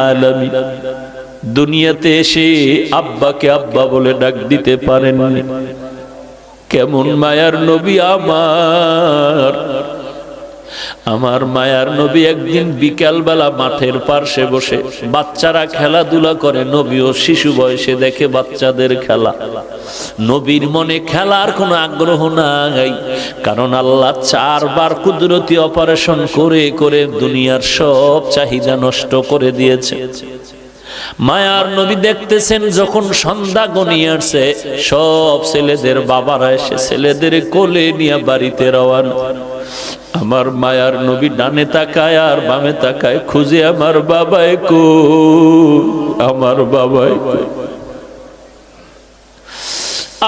আলামিন। দুনিয়াতে এসে আব্বাকে আব্বা বলে ডাক দিতে পারেননি। কেমন মায়ার নবী আমার মায়ার নবী একদিন বিকাল বেলা মাঠের পার্শ্বে বসে বাচ্চারা খেলাধুলা করে, নবীও শিশু বয়সে দেখে বাচ্চাদের খেলা। নবীর মনে খেলার কোনো আগ্রহ নাই, কারণ আল্লাহ 4 বার কুদরতি অপারেশন করে করে দুনিয়ার সব চাহিদা নষ্ট করে দিয়েছে। মায়ার নবী দেখতেছেন যখন সন্ধ্যা গনিয়ে আসছে, সব ছেলেদের বাবারা এসে ছেলেদের কোলে নিয়ে বাড়িতে রওয়ানা। আমার মায়ার নবী ডানে তাকায় আর বামে তাকায়, খুঁজে আমার বাবাই কই, আমার বাবাই কই।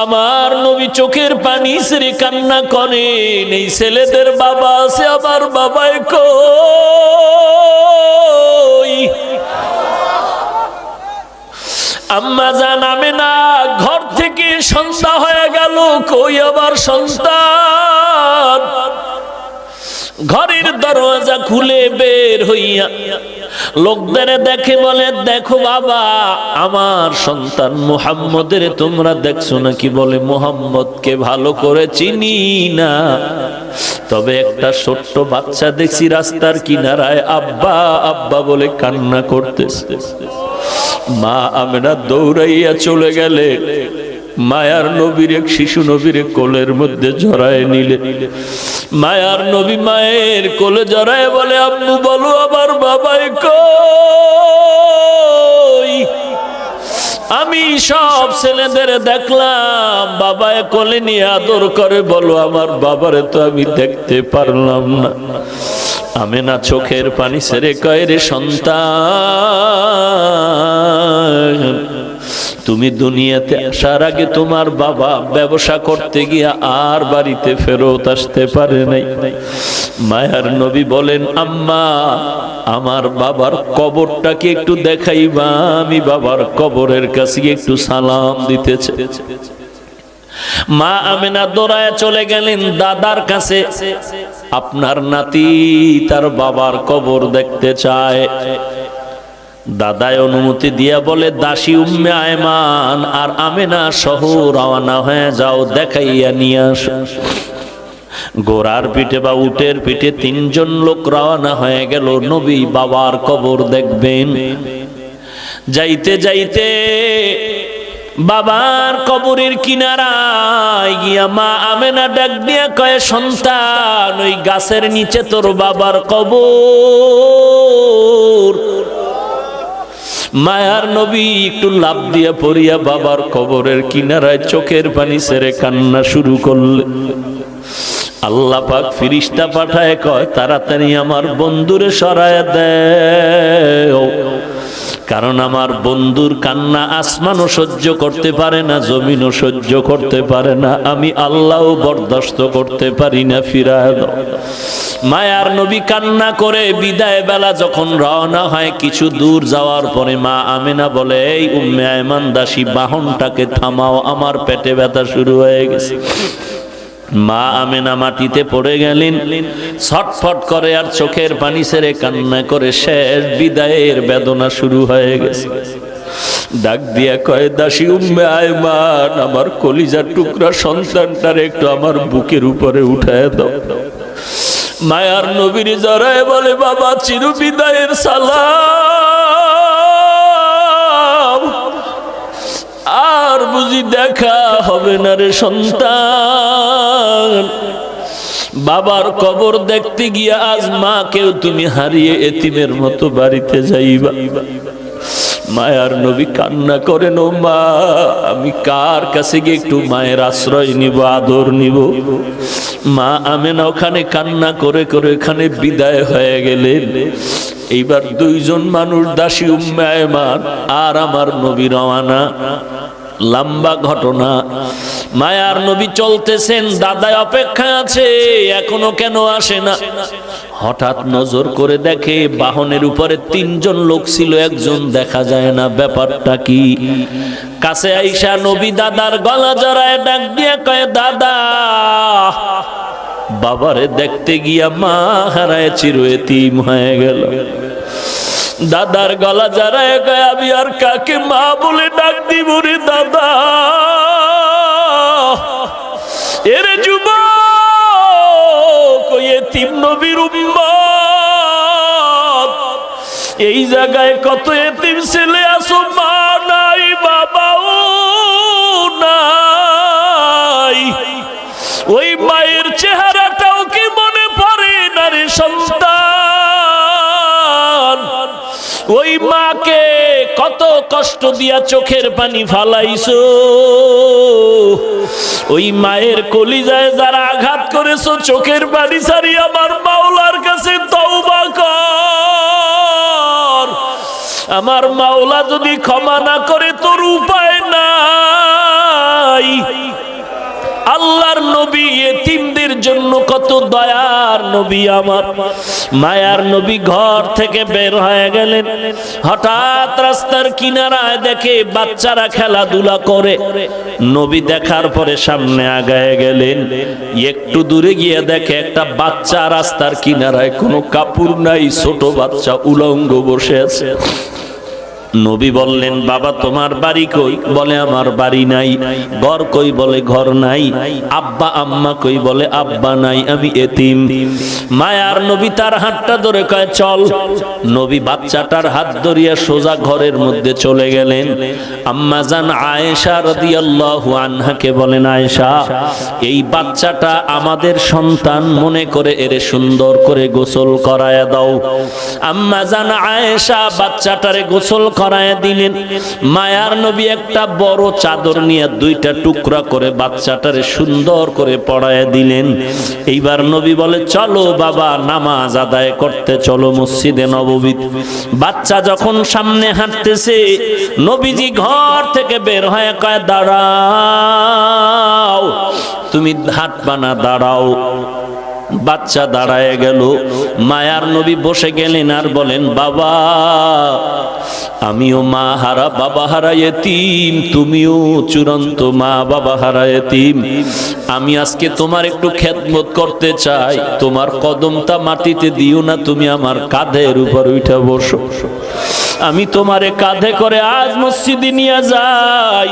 আমার নবী চোখের পানি ছেড়ে কান্না করেন, এই ছেলেদের বাবা আছে, আমার বাবাই কই। আম্মা জান আমেনা ঘর থেকে সন্ধ্যা হয়ে গেল, কই আবার সন্তান। ঘরের দরজা খুলে বের হইয়া লোকদের দেখে বলে, দেখো বাবা, আমার সন্তান মুহাম্মদের তোমরা দেখছো নাকি? বলে, মুহাম্মদকে ভালো করে চিনি না, তবে একটা ছোট্ট বাচ্চা দেখছি রাস্তার কিনারায় আব্বা আব্বা বলে কান্না করতেছে। মা আমেনা দৌড়াইয়া চলে গেলে মায়ার নবীর এক শিশু নবীর কোলের মধ্যে জড়ায় নিলে। মায়ার নবী মায়ের কোলে জড়ায় বলে, আম্মু বলো আমার বাবাই কই। আমি সব ছেলেদের দেখলাম বাবায় কোলে নিয়ে আদর করে, বলো আমার বাবারে তো আমি দেখতে পারলাম না। আমেনা চোখের পানি ছেড়ে কয়, রে সন্তান, তুমি দুনিয়াতে আসার আগে তোমার বাবা ব্যবসা করতে গিয়া আর বাড়িতে ফেরত আসতে পারে নাই। মায়ার নবী বলেন, আম্মা আমার বাবার কবরটাকে একটু দেখাইবা, আমি বাবার কবরের কাছে একটু সালাম দিতে চাই। মা আমেনা দৌড়ায় চলে গেলেন দাদার কাছে। আপনার নাতি তার বাবার কবর দেখতে চায়। দাদায় অনুমতি দিয়া বলে, দাসী উম্মে আয়মান আর আমেনা সহ রওনা হয়ে যাও, দেখাইয়া নিয়ে আসো। ঘোড়ার পিঠে বা উটের পিঠে 3 জন লোক রওনা হয়ে গেল, নবী বাবার কবর দেখবেন। যাইতে যাইতে বাবার কবরের কিনারায় গিয়া মা আমেনা ডাক দিয়া কয়, সন্তান, ওই গাছের নিচে তোর বাবার কবর। মায়ার নবী একটু লাফ দিয়া পড়িয়া বাবার কবরের কিনারায় চোখের পানি ছেড়ে কান্না শুরু করলেন। আল্লাহ পাক ফিরিস্তা পাঠায় কয়, তাড়াতাড়ি আমার বন্ধুরে সরায় দেও, কারণ আমার বন্ধুর কান্না আসমানও সহ্য করতে পারে না, জমিনও সহ্য করতে পারে না, আমি আল্লাহও বরদাস্ত করতে পারি না, ফিরায় দাও। মায়ার নবী কান্না করে বিদায় বেলা যখন রওনা হয়, কিছু দূর যাওয়ার পরে মা আমেনা বলে, এই উম্মে আয়মান দাসী, বাহনটাকে থামাও, আমার পেটে ব্যথা শুরু হয়ে গেছে। মা আমেনা মাটিতে পড়ে গেলেন, ছটফট করে আর চোখের পানি ছেড়ে কান্না করে শেষ বিদায়ের বেদনা শুরু হয়ে গেছে। ডাক দিয়া কয়, দাসী উম্মে আয়মান, আমার কলিজার টুকরা সন্তানটারে একটু আমার বুকের উপরে উঠায় দাও। মায়ার নবীর জড়ায় বলে, বাবা চির বিদায়ের সালাম, আর বুঝি দেখা হবে না রে সন্তান। বাবার কবর দেখতে গিয়া আজ মাকেও তুমি হারিয়ে এতিমের মতো বাড়িতে যাইবা। মায়ার নবী কান্না করেন, ও মা, আমি কার কাছে গিয়ে একটু মায়ের আশ্রয় নিব, আদর নিব? মা আমেনা ওখানে কান্না করে করে এখানে বিদায় হয়ে গেলেন। এইবার 2 জন মানুষ, দাসী উম্মে আয়মান আর আমার নবী রওয়ানা। লম্বা ঘটনা। মায়ার নবী চলতেছেন, দাদায় অপেক্ষা আছে, এখনো কেন আসে না? হঠাৎ নজর করে দেখে বাহনের উপরে 3 জন লোক ছিল, একজন দেখা যায় না, ব্যাপারটা কি? কাছে আইসা নবী দাদার গলা জড়ায় ডাক দিয়ে কয়, দাদা, বাবারে দেখতে গিয়া মা হারায় চির এতিম হয়ে গেল। দাদার গলা জড়ায় গয় আমি আর কাকে মা বলে ডাক দিব রে দাদা। এরে যুবক ওই এতিম নবীর উম্মত, এই জায়গায় কত এতিম ছেলে আছো, মা নাই বাবাও নাই, ওই মায়ের চেহারাটাও কি মনে পড়ে না রে সন্তান? ওই মাকে কত কষ্ট দিয়া চোখের পানি ফালাইছো, ওই মায়ের কলিজায় যারা আঘাত করেছো চোখের পানি ছাড়ি আমার মাওলার কাছে তওবা কর। আমার মাওলা যদি ক্ষমা না করে তোর উপায় নাই। আল্লাহর নবী এতিমদের জন্য কত দয়ার নবী, আমার মায়ার নবী ঘর থেকে বের হয়ে গেলেন। হঠাৎ রাস্তার কিনারায় দেখে বাচ্চারা খেলাধুলা করে। নবী দেখার পরে সামনে আগায় গেলেন। একটু দূরে গিয়ে দেখে একটা বাচ্চা রাস্তার কিনারায়, কোনো কাপড় নাই, ছোট বাচ্চা উলঙ্গ বসে আছে। নবী বললেন, বাবা তোমার বাড়ি কই? বলে আমার বাড়ি নাই। ঘর কই? বলে ঘর নাই। আব্বা আম্মা কই? বলে আব্বা নাই, আমি এতিম। মায়ার নবী তার হাতটা ধরে কয় চল। নবী বাচ্চাটার হাত ধরিয়া সোজা ঘরের মধ্যে চলে গেলেন। আম্মা জান আয়েশা রাদিয়াল্লাহু আনহাকে বলেন, আয়েশা এই বাচ্চাটা আমাদের সন্তান মনে করে এরে সুন্দর করে গোসল করায়া দাও। আম্মা জান আয়েশা বাচ্চাটারে গোসল করায় দিলেন। মায়ার নবী একটা বড় চাদর নিয়ে দুইটা টুকরা করে বাচ্চাটারে সুন্দর করে পড়ায় দিলেন। এইবার নবী বলে, চলো বাবা নামাজ আদায় করতে চলো মসজিদে নববী। বাচ্চা যখন সামনে হাঁটতেছে, নবীজি ঘর থেকে বের হয়ে কয়, দাঁড়াও, তুমি হাঁটবা না, দাঁড়াও। বাচ্চা দাঁড়ায় গেল। মায়ার নবী বসে গেলেন আর বলেন, বাবা আমিও মা হারা বাবা হারা এতিম, তুমিও চূড়ান্ত মা বাবা হারা এতিম। আমি আজকে তোমার একটু খেদমত করতে চাই। তোমার কদমটা মাটিতে দিও না, তুমি আমার কাঁধের উপর উঠে বসো। আমি তোমারে কাঁধে করে আজ মসজিদে নিয়ে যাই,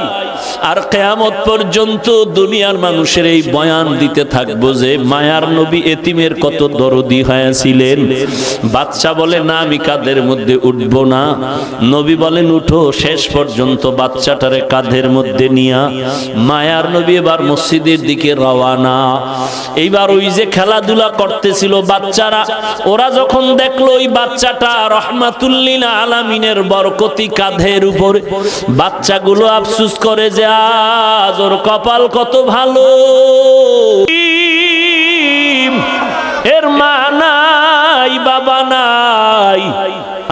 আর কিয়ামত পর্যন্ত দুনিয়ার মানুষের এই বয়ান দিতে থাকবো যে মায়ার নবী এতিমের কত দরদি হয়েছিলেন। বাচ্চা বলে, না আমি কাঁধের মধ্যে উঠবো না। নবী বলেন, উঠো। শেষ পর্যন্ত বাচ্চাটারে কাঁধের মধ্যে নিয়া মায়ার নবী এবার মসজিদের দিকে রওয়ানা। এইবার ওই যে খেলাধুলা করতেছিল বাচ্চারা, ওরা যখন দেখলো ওই বাচ্চাটা রাহমাতুল লিল আলামিনের বরকতি কাঁধের উপরে, বাচ্চাগুলো আফসোস করে যে আজ ওর কপাল কত ভালো, এর মা নাই বাবা নাই।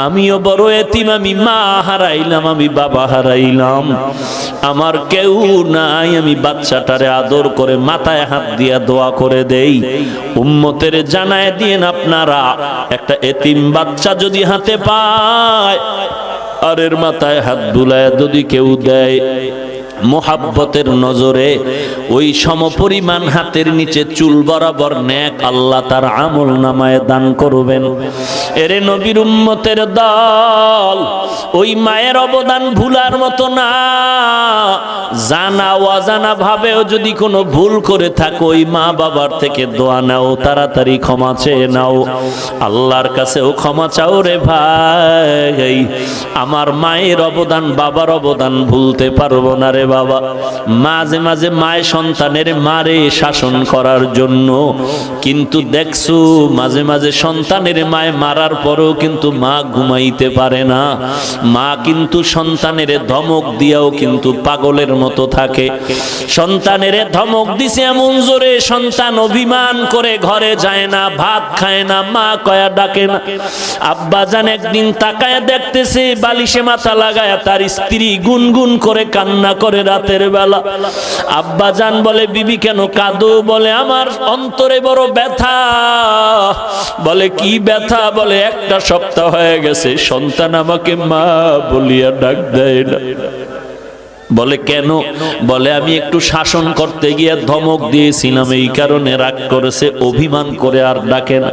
আমিও বড় এতিম, আমি মা হারাইলাম, আমি বাবা হারাইলাম, আমার কেউ নাই। আমি বাচ্চাটারে আদর করে মাথায় হাত দিয়া দোয়া করে দেই। উম্মতের জানায় দিয়েন আপনারা, একটা এতিম বাচ্চা যদি হাতে পায় আর এর মাথায় হাত বুলায় যদি কেউ দেয়, মোহাব্বতের নজরে ওই সমপরিমাণ হাতের নিচে চুল বরাবর নেক আল্লাহ তার আমল নামায় দান করবেন। এরে নবীর উম্মতের দল, ওই মায়ের অবদান ভুলার মতো না। জানা অজানা ভাবেও যদি কোনো ভুল করে থাকো, ওই মা বাবার থেকে দোয়া নাও, তাড়াতাড়ি ক্ষমা চেয়ে নাও, আল্লাহর কাছেও ক্ষমা চাও রে ভাই। আমার মায়ের অবদান বাবার অবদান ভুলতে পারবো না রে বাবা। মাঝে মাঝে মায়ের সন্তানের মারে শাসন করার জন্য, কিন্তু দেখছো মাঝে মাঝে সন্তানের মায়ে মারার পরেও কিন্তু মা ঘুমাইতে পারে না। মা কিন্তু সন্তানের ধমক দিয়াও কিন্তু পাগলের মতো থাকে। সন্তানের ধমক দিছে এমন জোরে, সন্তান অভিমান করে ঘরে যায় না, ভাত খায় না, মা কয়া ডাকে না। আব্বা জান একদিন তাকায় দেখতেছে বালিশে মাথা লাগায় তার স্ত্রী গুনগুন করে কান্না করে রাতের বেলা। আব্বা জান বলে, বিবি কেন কাঁদো? বলে, আমার অন্তরে বড় ব্যথা। বলে, কি ব্যথা? বলে, একটা সপ্তাহ হয়ে গেছে সন্তান আমাকে মা বলিয়া ডাক দেয় না। বলে কেন? বলে আমি একটু শাসন করতে গিয়ে ধমক দিয়েছিলাম, এই কারণে রাগ করেছে, অভিমান করে আর ডাকে না।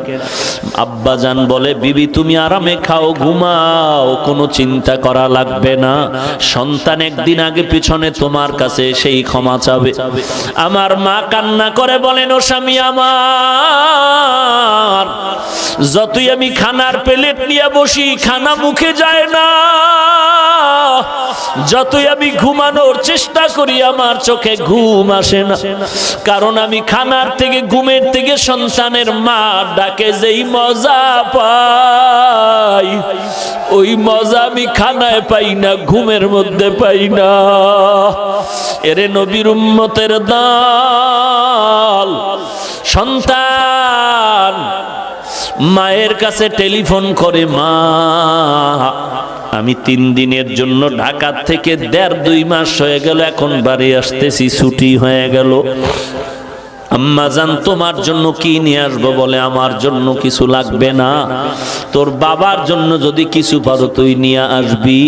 আব্বাজান বলে বিবি তুমি আরামে খাও, ঘুমাও, কোনো চিন্তা করা লাগবে না। সন্তান একদিন আগে পিছনে তোমার কাছে সেই ক্ষমা চাবে। আমার মা কান্না করে বলেন, ও স্বামী আমার, যতই আমি খানার প্লেট নিয়ে বসি খানা মুখে যায় না, যতই আমি ঘুমানোর চেষ্টা করি আমার চোখে ঘুম আসে না। কারণ আমি খানার থেকে, ঘুমের থেকে সন্তানের মা ডাকে যেই মজা পাই, ওই মজা আমি খানায় পাই না, ঘুমের মধ্যে পাই না। এরে নবীর উম্মতের দল, সন্তান মায়ের কাছে টেলিফোন করে, মা আমি 3 দিনের জন্য ঢাকা থেকে 1.5-2 মাস হয়ে গেল, এখন বাড়ি আসতেছি, ছুটি হয়ে গেল। আম্মা জান তোমার জন্য কি নিয়ে আসবো? বলে আমার জন্য কিছু লাগবে না, তোর বাবার জন্য যদি কিছু পারো তুই নিয়ে আসবি।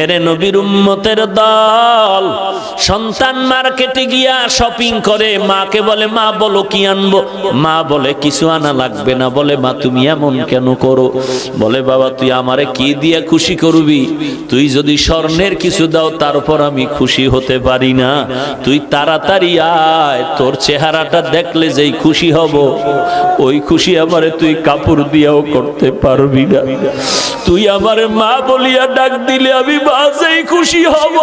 এরে নবীর উম্মতের দল, সন্তান মার্কেটে গিয়া শপিং করে, মাকে বলে মা বলো কি আনবো? মা বলে কিছু আনা লাগবে না। বলে মা তুমি এমন কেন করো? বলে বাবা তুই আমারে কি দিয়ে খুশি করবি? তুই যদি স্বর্ণের কিছু দাও তারপর আমি খুশি হতে পারি না। তুই তাড়াতাড়ি আয়, তোর চেহারাটা দেখলে যেই খুশি হব, ওই খুশি আমারে তুই কাপড় দিয়েও করতে পারবি না। তুই আমারে মা বলিয়া ডাক দিলে আমি বাসেই খুশি হব।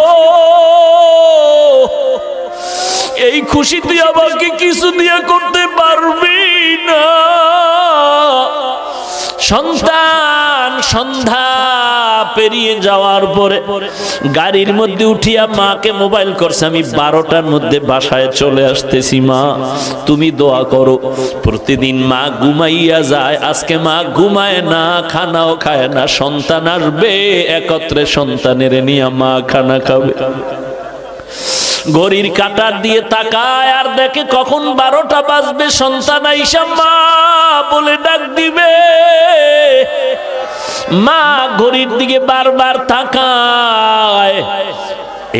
এই খুশি তুই আমাকে কিছু দিয়ে করতে পারবি না। সন্তান সন্ধ্যা পেরিয়ে যাওয়ার পরে গাড়ির মধ্যে উঠিয়া মাকে মোবাইল করছে, আমি 12টার মধ্যে বাসায় চলে আসতেছি, মা তুমি দোয়া করো। প্রতিদিন মা ঘুমাইয়া যায়, আজকে মা ঘুমায় না, খানাও খায় না। সন্তান আসবে, একত্রে সন্তানের নিয়ে মা খানা খাবে। ঘড়ির কাঁটার দিয়ে তাকায় আর দেখে কখন 12টা বাজবে, সন্তান আইসা মা বলে ডাক দিবে। মা ঘড়ির দিকে বারবার তাকায়,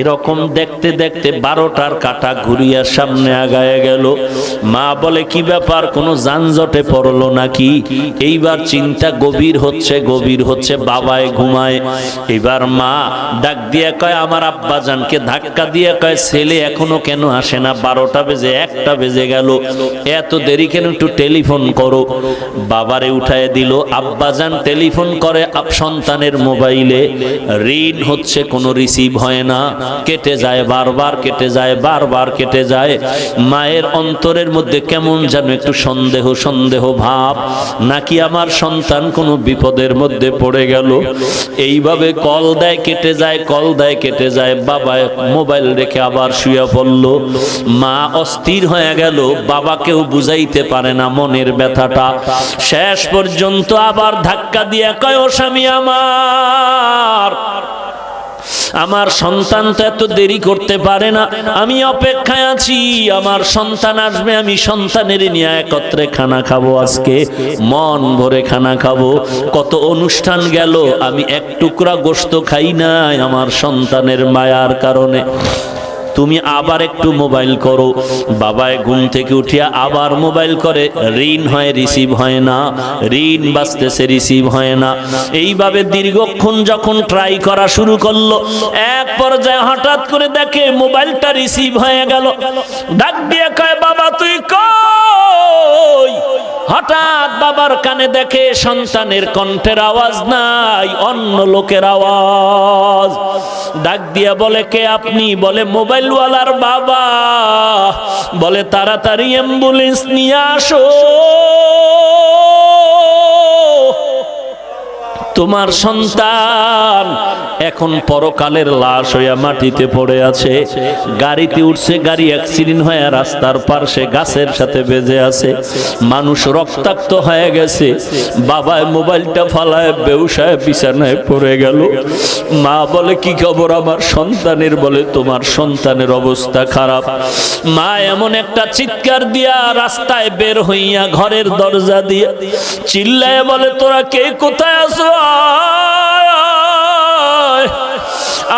এরকম দেখতে দেখতে 12টার কাঁটা ঘুরিয়া সামনে আগায় গেল। মা বলে কি ব্যাপার, কোনো যানজটে পড়লো নাকি? এইবার চিন্তা গভীর হচ্ছে, গভীর হচ্ছে, বাবায় ঘুমায়। এবার মা ডাক দিয়ে কয়, আমার আব্বাজানকে ধাক্কা দিয়ে কয়, ছেলে এখনো কেন আসে না? 12টা বেজে 1টা বেজে গেল, এত দেরি কেন? একটু টেলিফোন করো। বাবারে উঠায় দিল। আব্বাজান টেলিফোন করে সন্তানের মোবাইলে, রিং হচ্ছে, কোনো রিসিভ হয় না, কেটে যায়, বারবার কেটে যায়, বারবার কেটে যায়। মায়ের অন্তরের মধ্যে কেমন যেন একটু সন্দেহ সন্দেহ ভাব, নাকি আমার সন্তান কোনো বিপদের মধ্যে পড়ে গেল। এইভাবে কল দেয়, কেটে যায়, কল দেয়, কেটে যায়। বাবা মোবাইল রেখে আবার শুয়ে পড়ল। মা অস্থির হয়ে গেল, বাবাকেও বুঝাইতে পারে না মনের ব্যথাটা। শেষ পর্যন্ত আবার ধাক্কা দিয়ে কয়, ও স্বামী আমার সন্তান তো এত দেরি করতে পারে না, আমি অপেক্ষায় আছি, আমার সন্তান আসবে, আমি সন্তানের নিয়ে একত্রে খানা খাবো, আজকে মন ভরে খানা খাবো। কত অনুষ্ঠান গেল, আমি এক টুকরা গোশত খাই নাই আমার সন্তানের মায়ার কারণে। তুমি আবার একটু মোবাইল করো। বাবায় ঘুম থেকে উঠিয়া আবার মোবাইল করে, রিং হয়, রিসিভ হয় না, রিং বাজতেছে, রিসিভ হয় না। এইভাবে দীর্ঘক্ষণ যখন ট্রাই করা শুরু করলো, এক পর্যায়ে হঠাৎ করে দেখে মোবাইলটা রিসিভ হয়ে গেল। ডাক দিয়ে কয়, বাবা তুই কই? হঠাৎ বাবার কানে দেখে সন্তানের কণ্ঠের আওয়াজ নাই, অন্য লোকের আওয়াজ। ডাক দিয়া বলে, কে আপনি? বলে মোবাইলওয়ালার বাবা। বলে তাড়াতাড়ি অ্যাম্বুলেন্স নিয়ে আসো, তোমার সন্তান এখন পরকালের লাশ হইয়া মাটিতে পড়ে আছে। গাড়িতে উঠছে, গাড়ি অ্যাক্সিডেন্ট হয়ে রাস্তার পাশে গাছের সাথে বেজে আছে, মানুষ রক্তাক্ত হয়ে গেছে। বাবায় মোবাইলটা ফালায় বেউসায় বিছানায় পড়ে গেল। মা বলে কি খবর আমার সন্তানের? বলে তোমার সন্তানের অবস্থা খারাপ। মা এমন একটা চিৎকার দিয়া রাস্তায় বের হইয়া ঘরের দরজা দিয়ে চিল্লায় বলে, তোরা কে কোথায় আছো?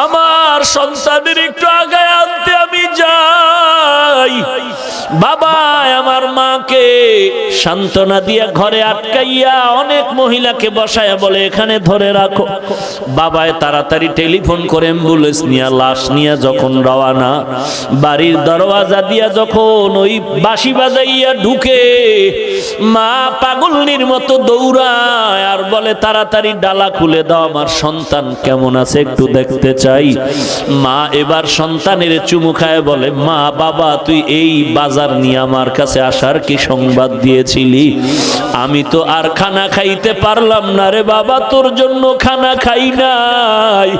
আমার সন্তানের একটু আগায় আনতে আমি যাই। বাবা আমার মাকে সান্ত্বনা দিয়া ঘরে আটকাইয়া অনেক মহিলাকে বসায়া বলে এখানে ধরে রাখো। বাবায় তাড়াতাড়ি টেলিফোন করে অ্যাম্বুলেন্স নিয়ে লাশ নিয়ে যখন রওনা, বাড়ির দরওয়াজা দিয়া যখন ওই বাঁশি বাজাইয়া ঢুকে, মা পাগলনির মতো দৌড়ায় আর বলে তাড়াতাড়ি ডালা খুলে দাও, আমার সন্তান কেমন আছে একটু দেখতে চাই। মা এবার সন্তানের চুমু খায় বলে মা বাবা তুই এই বাজার নিয়ে আমার কাছে আসার কি সংবাদ দিয়েছিলি? আমি তো আর খানা খাইতে পারলাম না রে বাবা, তোর জন্য খানা খাই নাই।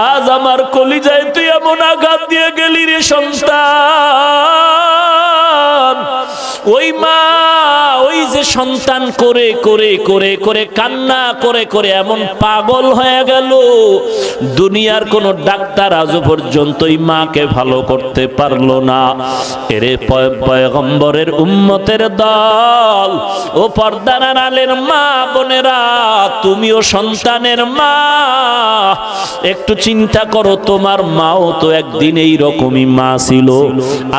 আজ আমার কলিজায় তুই এমন আঘাত দিয়ে গেলি রে সন্তান। ওই মা ওই যে সন্তান করে করে করে করে কান্না করে করে এমন পাগল হয়ে গেল, দুনিয়ার কোন ডাক্তার আজও পর্যন্ত ওই মাকে ভালো করতে পারলো না। এরে পয়গম্বরের উম্মতের দল, ও পর্দার আড়ালের মা বোনেরা, তুমিও সন্তানের মা, একটু চিন্তা করো তোমার মাও তো একদিন এই রকমই মা ছিল।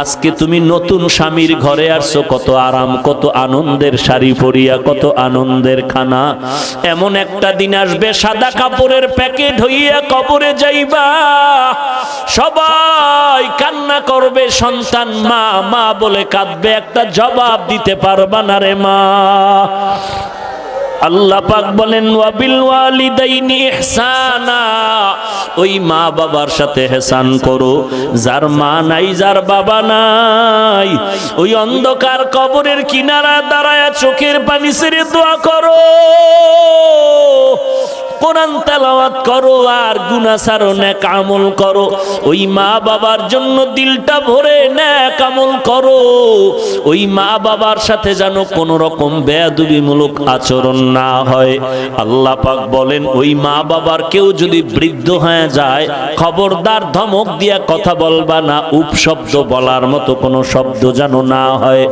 আজকে তুমি নতুন স্বামীর ঘরে আসছো, কত আরাম, কত আনন্দের শাড়ি পরিয়া, কত আনন্দের খানা। এমন একটা দিন আসবে সাদা কাপড়ের প্যাকেট হইয়া কবরে যাইবা, সবাই কান্না করবে, সন্তান মা মা বলে কাঁদবে, একটা জবাব দিতে পারবা না রে মা। আল্লাহ পাক বলেন ওয়াবিল ওয়ালিদাইনি ইহসানা, ওই মা বাবার সাথে ইহসান করো। যার মা নাই, যার বাবা নাই, ওই অন্ধকার কবরের কিনারা দাঁড়ায়া চোখের পানি ছেড়ে দোয়া করো, কোরআন তেলাওয়াত করো আর গুনাহ ছাড়ো, নেক আমল করো। ওই মা বাবার জন্য দিলটা ভরে নেক আমল করো। ওই মা বাবার সাথে যেন কোনো রকম বেয়াদবিমূলক আচরণ না হয়। আল্লাহ পাক বলেন ওই মা বাবার কেউ যদি বৃদ্ধ হয়ে যায়, খবরদার ধমক দিয়া কথা বলবা না, উপশব্দ বলার মতো কোনো শব্দ যেন না হয়।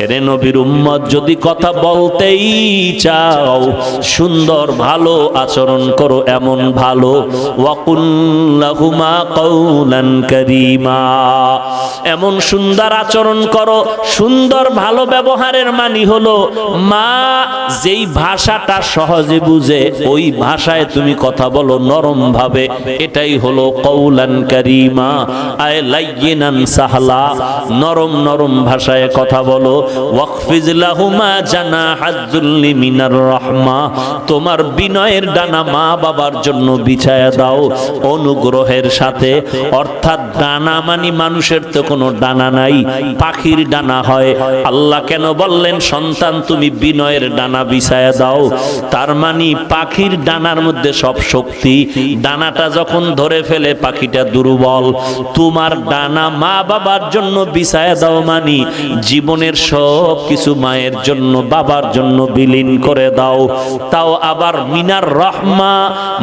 এরে নবীর উম্মত, যদি কথা বলতেই চাও, সুন্দর ভালো আচরণ করো, এমন ভালো ওয়াকুল লাহুমা কাওলান কারীমা, এমন সুন্দর আচরণ করো। সুন্দর ভালো ব্যবহারের মানে হলো মা যেই ভাষাটা সহজে বুঝে ওই ভাষায় তুমি কথা বলো নরম ভাবে, এটাই হলো কাওলান কারীমা, আয় লাইয়িনান সাহলা, নরম নরম ভাষায় কথা বলো। ওয়াকফিজ লাহুমা জানাহাজ যুল্লি মিনার রাহমা, তোমার বিনয়ের ডানা মা বাবার জন্য বিছায়া দাও অনুগ্রহের সাথে। অর্থাৎ ডানা মানে মানুষের তো কোনো ডানা নাই, পাখির ডানা হয়। আল্লাহ কেন বললেন সন্তান তুমি বিনয়ের ডানা বিছায়া দাও? তার মানে পাখির ডানার মধ্যে সব শক্তি, ডানাটা যখন ধরে ফেলে পাখিটা দুর্বল। তোমার ডানা মা বাবার জন্য বিছায়া দাও মানে জীবনের সব কিছু মায়ের জন্য বাবার জন্য বিলীন করে দাও। তাও আবার মিনার রহমা,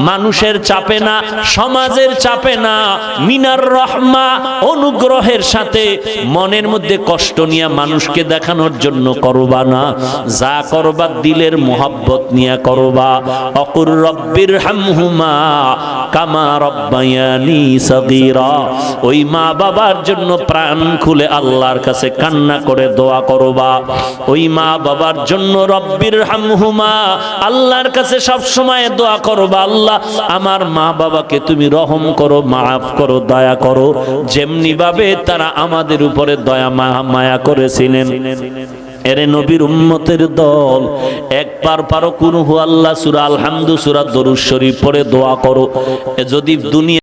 মানুষের চাপে না, সমাজের চাপে না, মিনার রহমা অনুগ্রহের সাথে। মনের মধ্যে কষ্ট নিয়ে মানুষকে দেখানোর জন্য করবা না, যা করবা দিলের মোহাব্বত নিয়ে করবা। অকুর রব্বির হামহুমা কামা রব্বায়ানি সগীরা, ওই মা বাবার জন্য প্রাণ খুলে আল্লাহর কাছে কান্না করে দোয়া করবা। ওই মা বাবার জন্য রব্বির হামহুমা, আল্লাহর কাছে সব সময় দোয়া করবা, আল্লাহ আমার মা বাবাকে তুমি রহম করো, মাফ করো, দয়া করো, যেমনি ভাবে তারা আমাদের উপরে দয়া মায়া করেছিলেন। এরে নবীর উম্মতের দল, একবার পারো কুল হু আল্লাহ সূরা আল হামদ, সূরা দরুদ শরীফ পড়ে দোয়া করো। যদি দুনিয়া